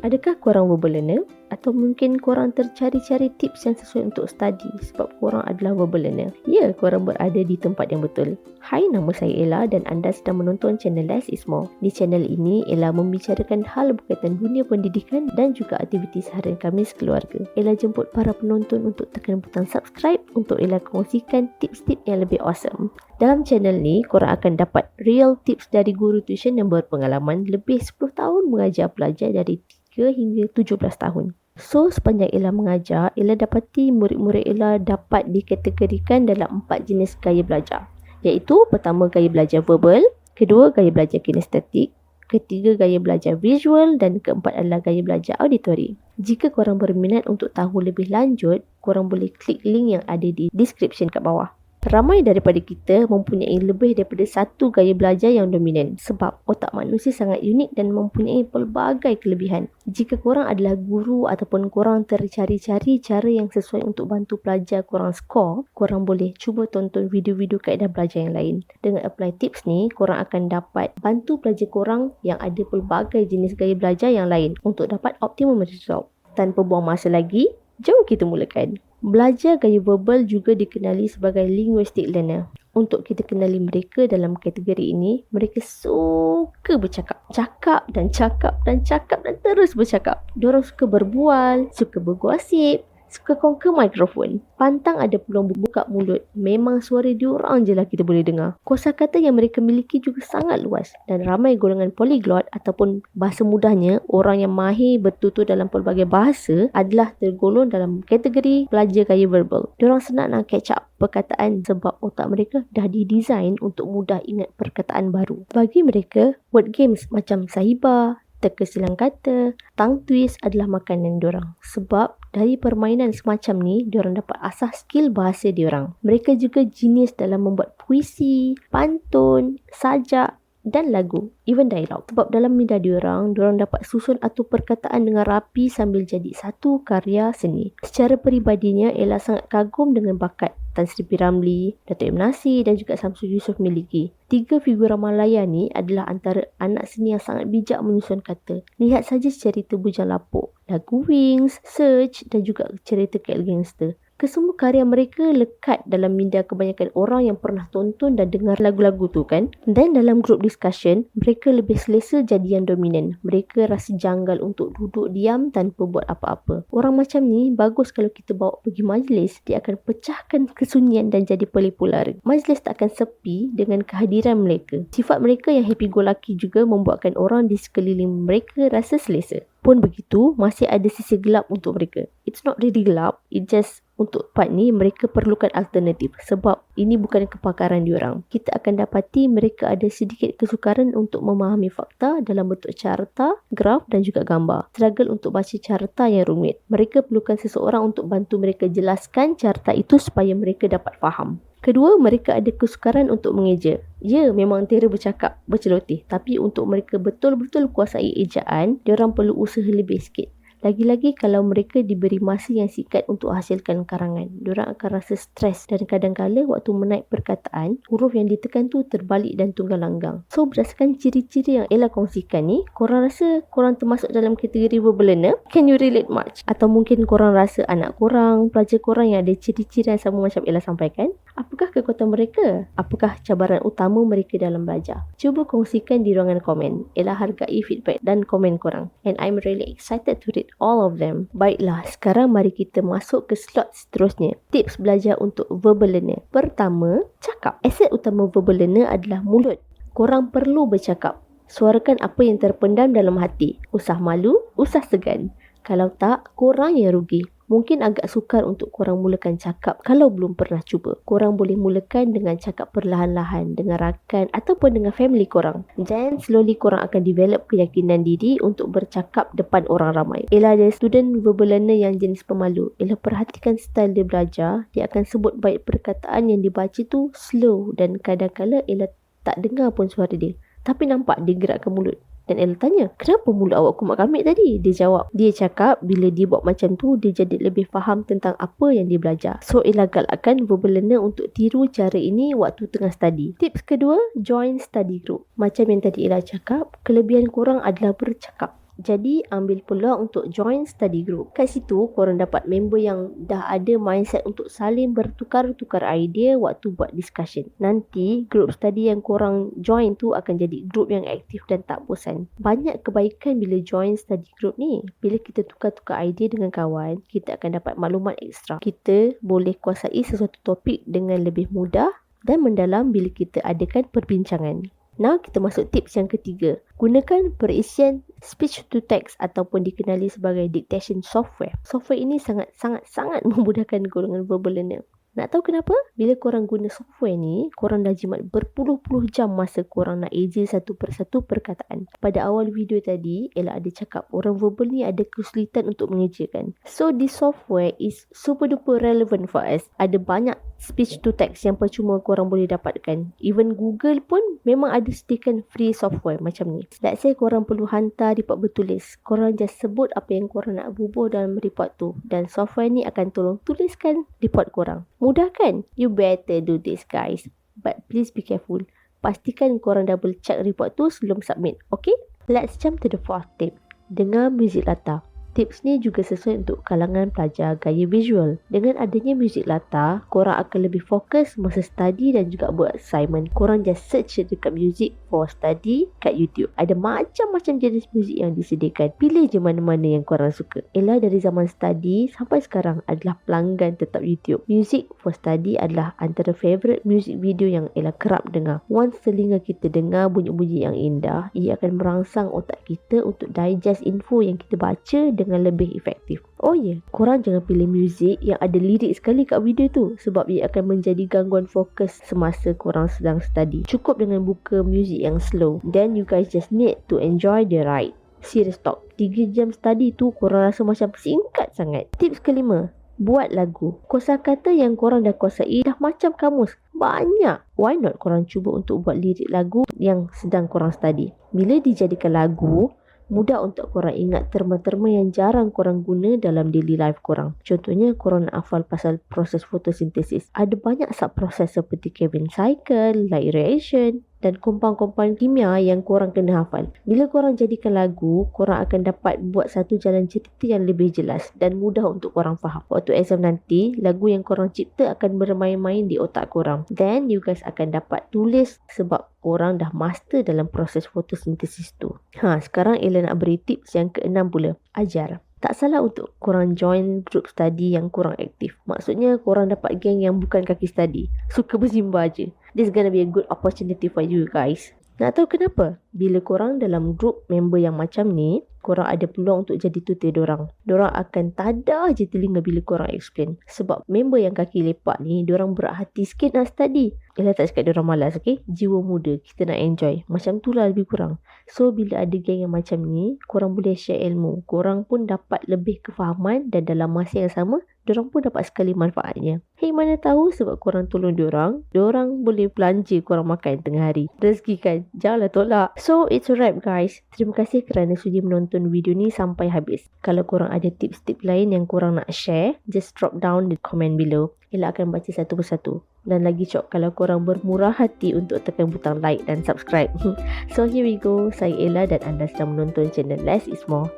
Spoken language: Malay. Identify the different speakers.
Speaker 1: Adakah korang verbal learner? Atau mungkin korang tercari-cari tips yang sesuai untuk study sebab korang adalah verbal learner? Ya, korang berada di tempat yang betul. Hai, nama saya Ella dan anda sedang menonton channel Less is More. Di channel ini, Ella membicarakan hal berkaitan dunia pendidikan dan juga aktiviti seharian kami sekeluarga. Ella jemput para penonton untuk tekan butang subscribe untuk Ella kongsikan tips-tips yang lebih awesome. Dalam channel ni, korang akan dapat real tips dari guru tuition yang berpengalaman lebih 10 tahun mengajar pelajar dari 3 hingga 17 tahun. So, sepanjang Ella mengajar, Ella dapati murid-murid Ella dapat dikategorikan dalam 4 jenis gaya belajar. Iaitu, pertama gaya belajar verbal, kedua gaya belajar kinestetik, ketiga gaya belajar visual dan keempat adalah gaya belajar auditori. Jika korang berminat untuk tahu lebih lanjut, korang boleh klik link yang ada di description kat bawah. Ramai daripada kita mempunyai lebih daripada satu gaya belajar yang dominan sebab otak manusia sangat unik dan mempunyai pelbagai kelebihan. Jika korang adalah guru ataupun korang tercari-cari cara yang sesuai untuk bantu pelajar korang skor, korang boleh cuba tonton video-video kaedah belajar yang lain. Dengan apply tips ni, korang akan dapat bantu pelajar korang yang ada pelbagai jenis gaya belajar yang lain untuk dapat optimum result. Tanpa buang masa lagi, jom kita mulakan. Belajar gaya verbal juga dikenali sebagai linguistic learner. Untuk kita kenali mereka dalam kategori ini, mereka suka bercakap. Cakap dan terus bercakap. Diorang suka berbual, suka bergosip, suka conquer mikrofon. Pantang ada peluang buka mulut. Memang suara diorang je lah kita boleh dengar. Kosakata yang mereka miliki juga sangat luas. Dan ramai golongan polyglot ataupun bahasa mudahnya, orang yang mahir bertutur dalam pelbagai bahasa adalah tergolong dalam kategori pelajar gaya verbal. Diorang senang nak catch up perkataan sebab otak mereka dah didesain untuk mudah ingat perkataan baru. Bagi mereka, word games macam sahiba, teka silang kata, tongue twist adalah makanan diorang. Sebab dari permainan semacam ni, diorang dapat asah skill bahasa diorang. Mereka juga genius dalam membuat puisi, pantun, sajak dan lagu, even dialog. Sebab dalam minda diorang dapat susun atur perkataan dengan rapi sambil jadi satu karya seni. Secara peribadinya, Ella sangat kagum dengan bakat Tan Sri P. Ramlee, Dato' M. Nasir dan juga Samsul Yusof miliki. 3 figura Malaya ni adalah antara anak seni yang sangat bijak menyusun kata. Lihat saja cerita Bujang Lapuk, lagu Wings, Search dan juga cerita KL Gangster. Kesemua karya mereka lekat dalam minda kebanyakan orang yang pernah tonton dan dengar lagu-lagu tu kan. Dan dalam group discussion, mereka lebih selesa jadi yang dominan. Mereka rasa janggal untuk duduk diam tanpa buat apa-apa. Orang macam ni bagus kalau kita bawa pergi majlis. Dia akan pecahkan kesunyian dan jadi popular. Majlis tak akan sepi dengan kehadiran mereka. Sifat mereka yang happy-go-lucky juga membuatkan orang di sekeliling mereka rasa selesa. Pun begitu, masih ada sisi gelap untuk mereka. It's not really gelap, it just untuk part ni mereka perlukan alternatif sebab ini bukan kepakaran diorang. Kita akan dapati mereka ada sedikit kesukaran untuk memahami fakta dalam bentuk carta, graf dan juga gambar. Struggle untuk baca carta yang rumit. Mereka perlukan seseorang untuk bantu mereka jelaskan carta itu supaya mereka dapat faham. Kedua, mereka ada kesukaran untuk mengeja. Ya, memang antara bercakap, berceloteh. Tapi untuk mereka betul-betul kuasai ejaan, diorang perlu usaha lebih sikit. Lagi-lagi kalau mereka diberi masa yang singkat untuk hasilkan karangan, diorang akan rasa stres dan kadang-kala waktu menaik perkataan, huruf yang ditekan tu terbalik dan tunggal langgang. So, berdasarkan ciri-ciri yang Ella kongsikan ni, korang rasa korang termasuk dalam kategori verbal learner? Can you relate much? Atau mungkin korang rasa anak korang, pelajar korang yang ada ciri-ciri yang sama macam Ella sampaikan? Apakah kekuatan mereka? Apakah cabaran utama mereka dalam belajar? Cuba kongsikan di ruangan komen. Ella hargai feedback dan komen korang. And I'm really excited to read all of them. Baiklah, sekarang mari kita masuk ke slot seterusnya. Tips belajar untuk verbal learner. Pertama, cakap. Aset utama verbal learner adalah mulut. Korang perlu bercakap. Suarakan apa yang terpendam dalam hati. Usah malu, usah segan. Kalau tak, korang yang rugi. Mungkin agak sukar untuk korang mulakan cakap kalau belum pernah cuba. Korang boleh mulakan dengan cakap perlahan-lahan dengan rakan ataupun dengan family korang. Dan slowly korang akan develop keyakinan diri untuk bercakap depan orang ramai. Ella ada student verbal learner yang jenis pemalu. Ella perhatikan style dia belajar. Dia akan sebut baik perkataan yang dibaca tu slow dan kadang-kala Ella tak dengar pun suara dia. Tapi nampak dia gerakkan mulut. Dan Ella tanya, kenapa mulut awak kumat kamit tadi? Dia jawab, dia cakap bila dia buat macam tu, dia jadi lebih faham tentang apa yang dia belajar. So, Ella galakkan verbal learner untuk tiru cara ini waktu tengah study. Tips kedua, join study group. Macam yang tadi Ella cakap, kelebihan korang adalah bercakap. Jadi ambil peluang untuk join study group. Kat situ korang dapat member yang dah ada mindset untuk saling bertukar-tukar idea waktu buat discussion. Nanti group study yang korang join tu akan jadi group yang aktif dan tak bosan. Banyak kebaikan bila join study group ni. Bila kita tukar-tukar idea dengan kawan, kita akan dapat maklumat ekstra. Kita boleh kuasai sesuatu topik dengan lebih mudah dan mendalam bila kita adakan perbincangan. Now kita masuk tips yang ketiga. Gunakan perisian speech to text ataupun dikenali sebagai dictation software. Software ini sangat memudahkan golongan verbal learner. Nak tahu kenapa? Bila korang guna software ni, korang dah jimat berpuluh-puluh jam masa korang nak eja satu persatu perkataan. Pada awal video tadi, Ella ada cakap orang verbal ni ada kesulitan untuk mengejakan. So, this software is super duper relevant for us. Ada banyak speech to text yang percuma korang boleh dapatkan. Even Google pun memang ada sediakan free software macam ni. Let's say korang perlu hantar report bertulis. Korang just sebut apa yang korang nak bubuh dalam report tu. Dan software ni akan tolong tuliskan report korang. Mudah kan? You better do this guys. But please be careful. Pastikan korang double check report tu sebelum submit. Okay? Let's jump to the fourth tip. Dengar muzik latar. Tips ni juga sesuai untuk kalangan pelajar gaya visual. Dengan adanya muzik latar, korang akan lebih fokus masa study dan juga buat assignment. Korang just search dekat music for study kat YouTube. Ada macam-macam jenis muzik yang disediakan. Pilih je mana-mana yang korang suka. Ella dari zaman study sampai sekarang adalah pelanggan tetap YouTube. Music for study adalah antara favourite music video yang Ella kerap dengar. Once telinga kita dengar bunyi-bunyi yang indah, ia akan merangsang otak kita untuk digest info yang kita baca dengan lebih efektif. Oh ya, korang jangan pilih muzik yang ada lirik sekali kat video tu sebab ia akan menjadi gangguan fokus semasa korang sedang study. Cukup dengan buka muzik yang slow. Then you guys just need to enjoy the ride. Serious talk, 3 jam study tu korang rasa macam singkat sangat. Tips kelima, buat lagu. Kosakata yang korang dah kuasai dah macam kamus. Banyak. Why not korang cuba untuk buat lirik lagu yang sedang korang study. Bila dijadikan lagu, mudah untuk korang ingat terma-terma yang jarang korang guna dalam daily life korang. Contohnya, korang nak hafal pasal proses fotosintesis. Ada banyak sub-proses seperti Kevin cycle, light reaction dan kompaun-kompaun kimia yang korang kena hafal. Bila korang jadikan lagu, korang akan dapat buat satu jalan cerita yang lebih jelas dan mudah untuk korang faham. Waktu exam nanti, lagu yang korang cipta akan bermain-main di otak korang. Then, you guys akan dapat tulis sebab korang dah master dalam proses fotosintesis tu. Sekarang Ella nak beri tips yang keenam pula. Ajar. Tak salah untuk korang join group study yang korang aktif. Maksudnya korang dapat geng yang bukan kaki study. Suka bersimbah je. This gonna be a good opportunity for you guys. Nak tahu kenapa? Bila korang dalam group member yang macam ni, korang ada peluang untuk jadi tutor dorang. Dorang akan tadah je telinga bila korang explain. Sebab member yang kaki lepak ni, dorang berat hati sikit nak study. Ella tak cakap dorang malas, okay? Jiwa muda, kita nak enjoy. Macam tu lah lebih kurang. So, bila ada geng yang macam ni, korang boleh share ilmu. Korang pun dapat lebih kefahaman dan dalam masa yang sama, dorang pun dapat sekali manfaatnya. Hey, mana tahu sebab korang tolong dorang boleh belanja korang makan tengah hari. Rezeki kan? Janganlah tolak. So, it's a wrap guys. Terima kasih kerana sudi menonton video ni sampai habis. Kalau korang ada tips-tips lain yang korang nak share, just drop down di komen below. Ella akan baca satu persatu. Dan lagi cok kalau korang bermurah hati untuk tekan butang like dan subscribe. So here we go. Saya Ella dan anda sedang menonton channel Less is More.